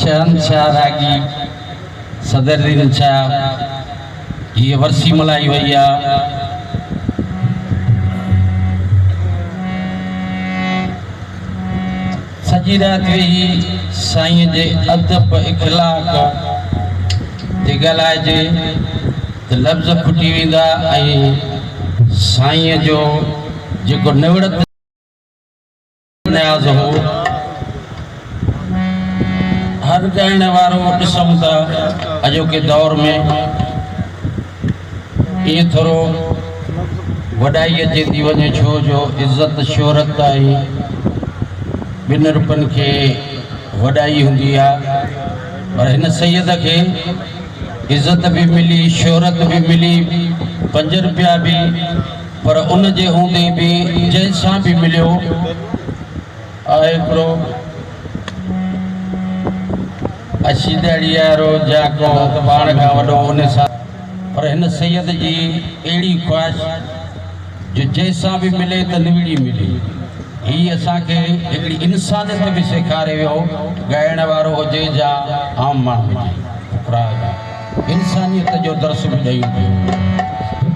शहनशाह रागी सदरुद्दीन साहब ये वर्सी मल्हाई वई आहे। सॼी राति वेही साईं जे अदब इख़लाक़ ते ॻाल्हाइजे त लफ़्ज़ फुटी वेंदा ऐं साईं जो जेको निवड़त न्याज़ हो हर ॻाइण वारो ॾिसूं था अॼोके दौर में ये थोरो वॾाई अचे थी वञे, छो जो इज़त शोहरत ऐं ॿिनि रुपयनि खे वॾाई हूंदी आहे। पर हिन सैयद खे इज़त भी मिली, शोहरत भी मिली, 5 रुपया भी, पर उन जे हूंदे भी जंहिंसां भी मिलियो आहे हिकिड़ो अशी दिहाड़ी वारो या को पाण खां वॾो उन सां। पर हिन सैयद जी अहिड़ी ख़्वाहिश जो जंहिंसां भी मिले त निविड़ी मिले। ही असांखे हिकिड़ी इंसानियत भी सेखारे वियो, ॻाइण वारो हुजे या आम माण्हू हुजे, इंसानियत जो दर्स भी ॾेई वियो।